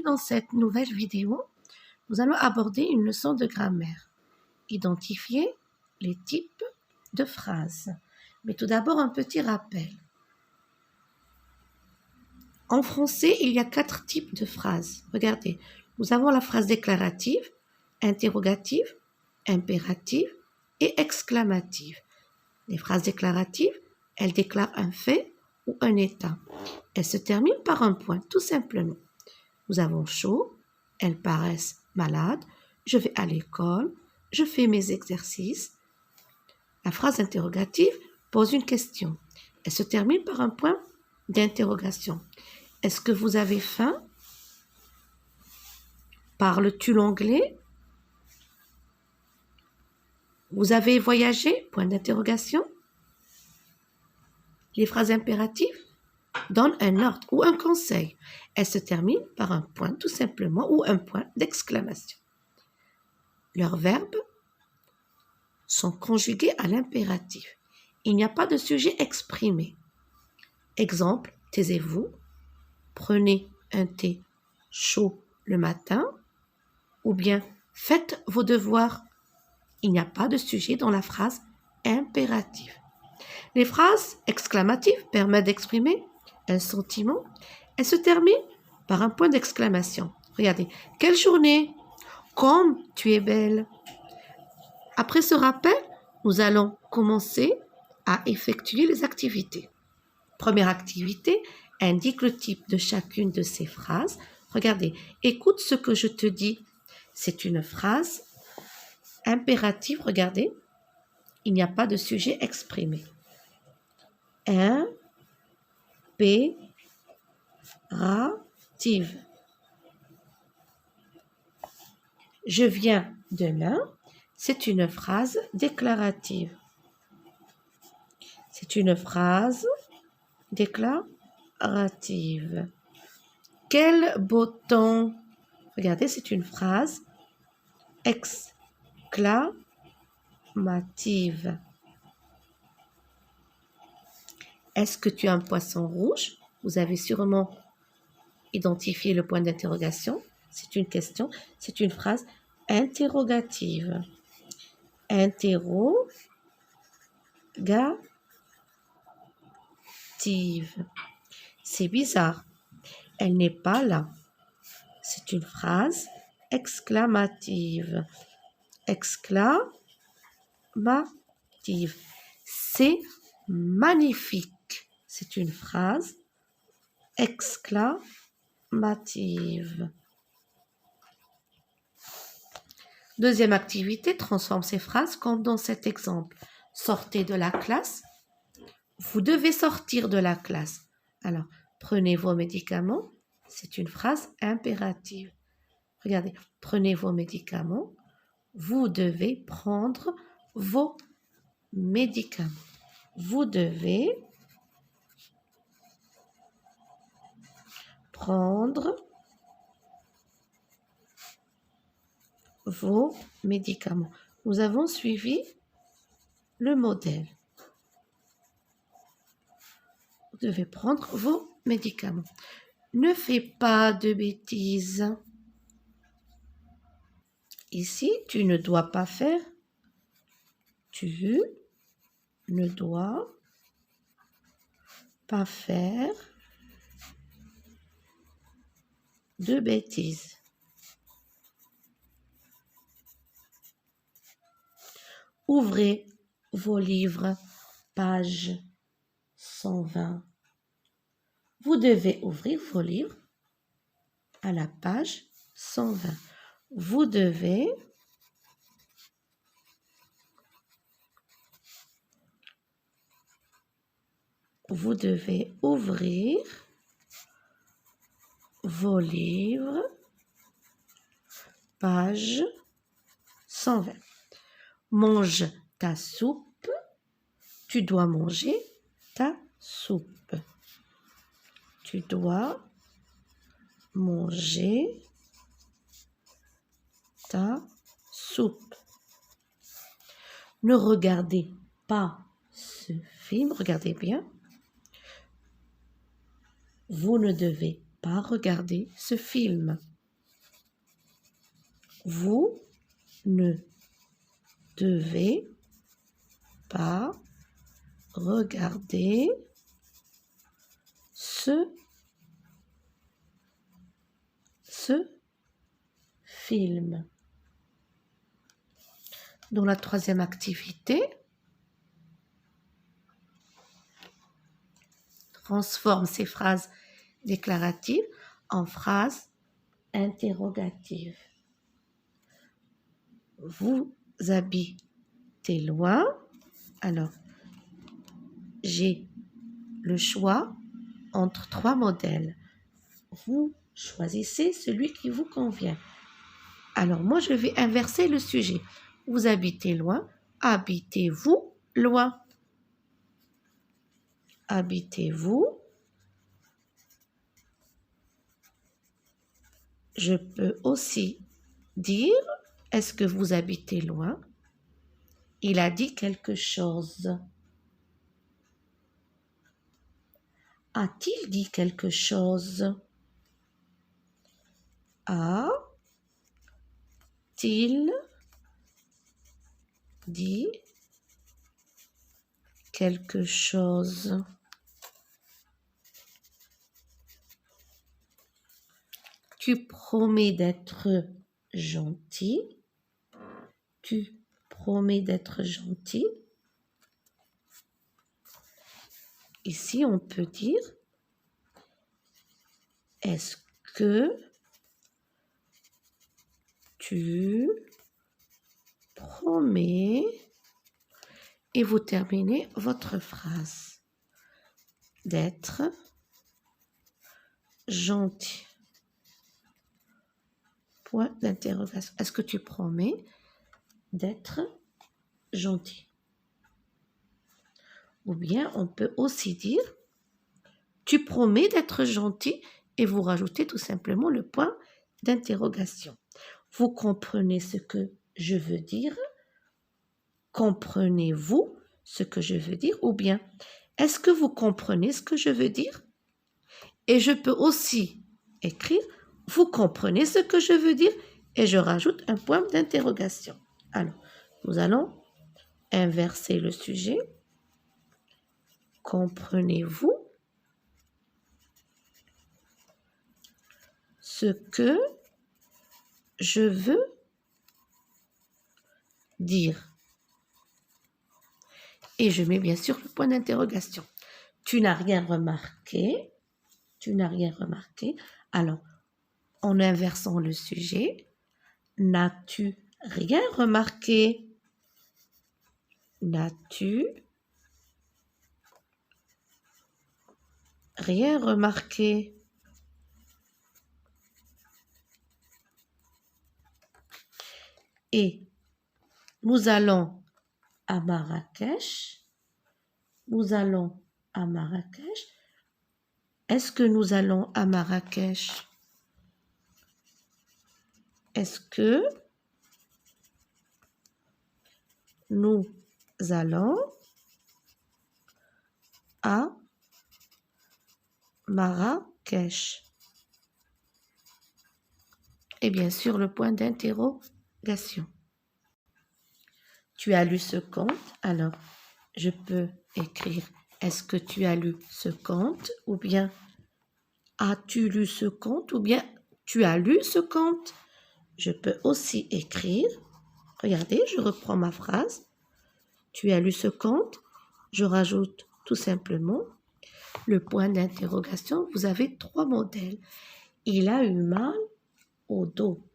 dans cette nouvelle vidéo, nous allons aborder une leçon de grammaire. Identifier les types de phrases. Mais tout d'abord, un petit rappel. En français, il y a 4 types de phrases. Regardez, nous avons la phrase déclarative, interrogative, impérative et exclamative. Les phrases déclaratives, elles déclarent un fait ou un état. Elles se terminent par un point, tout simplement. Nous avons chaud, elles paraissent malades, je vais à l'école, je fais mes exercices. La phrase interrogative pose une question. Elle se termine par un point d'interrogation. Est-ce que vous avez faim? Parles-tu l'anglais? Vous avez voyagé? Point d'interrogation. Les phrases impératives donnent un ordre ou un conseil. Elles se terminent par un point tout simplement ou un point d'exclamation. Leurs verbes sont conjugués à l'impératif. Il n'y a pas de sujet exprimé. Exemple, taisez-vous, prenez un thé chaud le matin, ou bien faites vos devoirs. Il n'y a pas de sujet dans la phrase impérative. Les phrases exclamatives permettent d'exprimer un sentiment. Elles se terminent par un point d'exclamation. Regardez, quelle journée! Comme tu es belle! Après ce rappel, nous allons commencer à effectuer les activités. Première activité, indique le type de chacune de ces phrases. Regardez, écoute ce que je te dis. C'est une phrase impérative. Regardez, il n'y a pas de sujet exprimé. Impérative. Je viens demain. C'est une phrase déclarative. C'est une phrase déclarative. Quel beau temps! Regardez, c'est une phrase exclamative. Est-ce que tu as un poisson rouge? Vous avez sûrement identifié le point d'interrogation. C'est une question. C'est une phrase interrogative. Interrogative. C'est bizarre. Elle n'est pas là. C'est une phrase exclamative. Exclamative. C'est magnifique. C'est une phrase exclamative. Deuxième activité, transforme ces phrases comme dans cet exemple. Sortez de la classe. Vous devez sortir de la classe. Alors, prenez vos médicaments. C'est une phrase impérative. Regardez, prenez vos médicaments. Vous devez prendre vos médicaments. Vous devez prendre vos médicaments. Nous avons suivi le modèle. Vous devez prendre vos médicaments. Ne fais pas de bêtises. Ici, tu ne dois pas faire. Tu ne dois pas faire de bêtises. Ouvrez vos livres, page 120. Vous devez ouvrir vos livres à la page 120. Vous devez ouvrir vos livres, page 120. Mange ta soupe. Tu dois manger ta soupe. Tu dois manger ta soupe. Ne regardez pas ce film. Regardez bien. Vous ne devez pas regarder ce film. Vous ne devez pas regarder ce film. Dans la troisième activité, transforme ces phrases déclaratives en phrases interrogatives. Vous habitez loin. Alors, j'ai le choix entre 3 modèles. Vous choisissez celui qui vous convient. Alors, moi, je vais inverser le sujet. Vous habitez loin. Habitez-vous loin? Habitez-vous? Je peux aussi dire, est-ce que vous habitez loin? Il a dit quelque chose. A-t-il dit quelque chose? A-t-il dit quelque chose? Tu promets d'être gentil. Tu promets d'être gentil. Ici, on peut dire, est-ce que tu promets, et vous terminez votre phrase, d'être gentil. Point d'interrogation. Est-ce que tu promets d'être gentil? Ou bien on peut aussi dire, tu promets d'être gentil, et vous rajoutez tout simplement le point d'interrogation. Vous comprenez ce que je veux dire? Comprenez-vous ce que je veux dire? Ou bien, est-ce que vous comprenez ce que je veux dire? Et je peux aussi écrire, vous comprenez ce que je veux dire? Et je rajoute un point d'interrogation. Alors, nous allons inverser le sujet. Comprenez-vous ce que je veux dire? Et je mets bien sûr le point d'interrogation. Tu n'as rien remarqué? Tu n'as rien remarqué? Alors, en inversant le sujet, n'as-tu rien remarqué? N'as-tu rien remarqué? Et nous allons à Marrakech. Nous allons à Marrakech. Est-ce que nous allons à Marrakech? Est-ce que nous allons à Marrakech? Et bien sûr, le point d'interrogation. Tu as lu ce conte? Alors, je peux écrire, est-ce que tu as lu ce conte? Ou bien, as-tu lu ce conte? Ou bien, tu as lu ce conte? Je peux aussi écrire, regardez, je reprends ma phrase. Tu as lu ce conte? Je rajoute tout simplement le point d'interrogation. Vous avez 3 modèles. Il a eu mal au dos.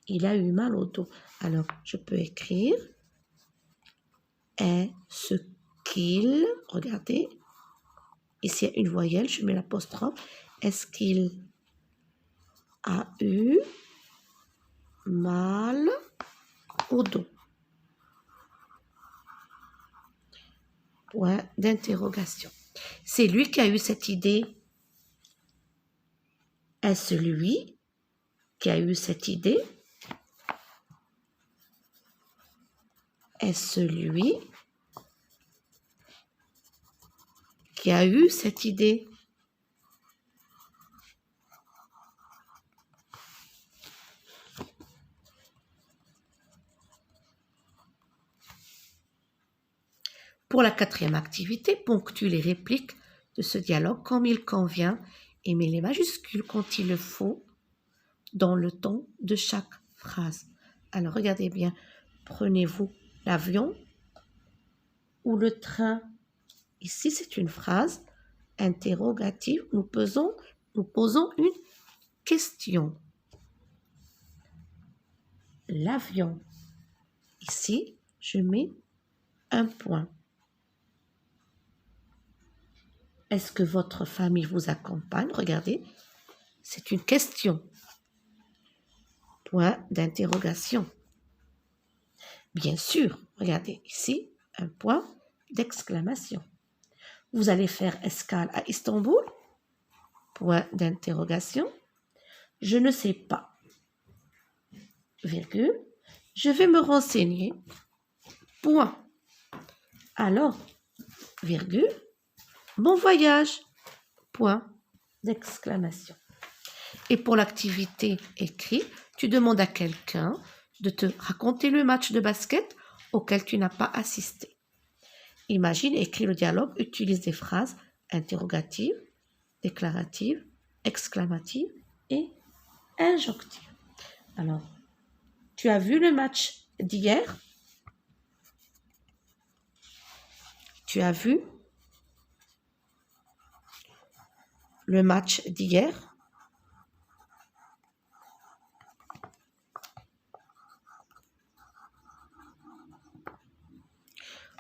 Il a eu mal au dos. Alors, je peux écrire, est-ce qu'il, regardez, ici il y a une voyelle, je mets l'apostrophe, est-ce qu'il a eu mal au dos? Point d'interrogation. C'est lui qui a eu cette idée. Est-ce lui qui a eu cette idée? Est-ce lui qui a eu cette idée? Pour la quatrième activité, ponctue les répliques de ce dialogue comme il convient et mets les majuscules quand il le faut dans le ton de chaque phrase. Alors regardez bien, prenez-vous l'avion ou le train. Ici, c'est une phrase interrogative. Nous posons une question. L'avion. Ici, je mets un point. Est-ce que votre famille vous accompagne? Regardez, c'est une question. Point d'interrogation. Bien sûr, regardez ici, un point d'exclamation. Vous allez faire escale à Istanbul? Point d'interrogation. Je ne sais pas. Virgule. Je vais me renseigner. Point. Alors, virgule. Bon voyage. Point d'exclamation. Et pour l'activité écrite, tu demandes à quelqu'un de te raconter le match de basket auquel tu n'as pas assisté. Imagine et écris le dialogue, utilise des phrases interrogatives, déclaratives, exclamatives et injonctives. Alors, tu as vu le match d'hier? Tu as vu le match d'hier?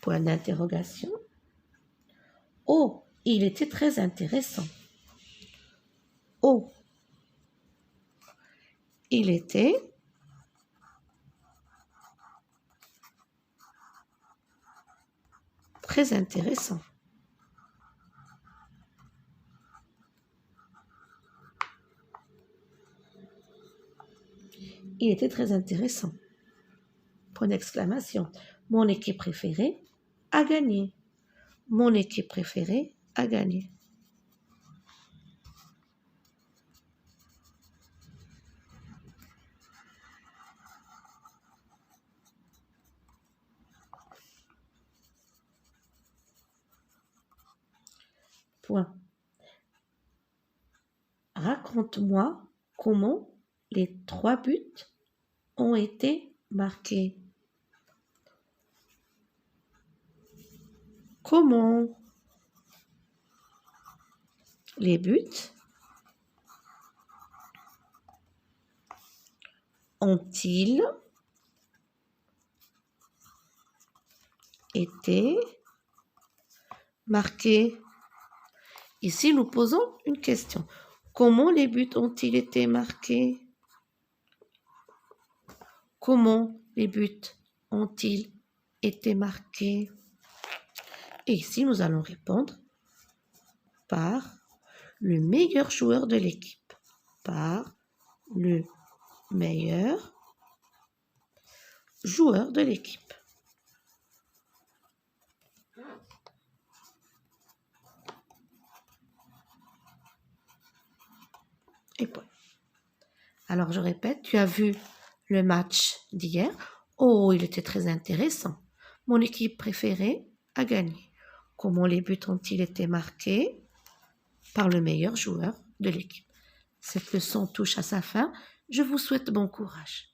Point d'interrogation. Oh, il était très intéressant. Oh, il était très intéressant. Il était très intéressant. Point d'exclamation. Mon équipe préférée a gagné. Mon équipe préférée a gagné. Point. Raconte-moi comment les 3 buts ont été marqués. Comment les buts ont-ils été marqués? Ici, nous posons une question. Comment les buts ont-ils été marqués? Comment les buts ont-ils été marqués? Et ici, nous allons répondre par le meilleur joueur de l'équipe. Par le meilleur joueur de l'équipe. Et point. Alors, je répète, tu as vu le match d'hier. Oh, il était très intéressant. Mon équipe préférée a gagné. Comment les buts ont-ils été marqués? Par le meilleur joueur de l'équipe. Cette leçon touche à sa fin. Je vous souhaite bon courage.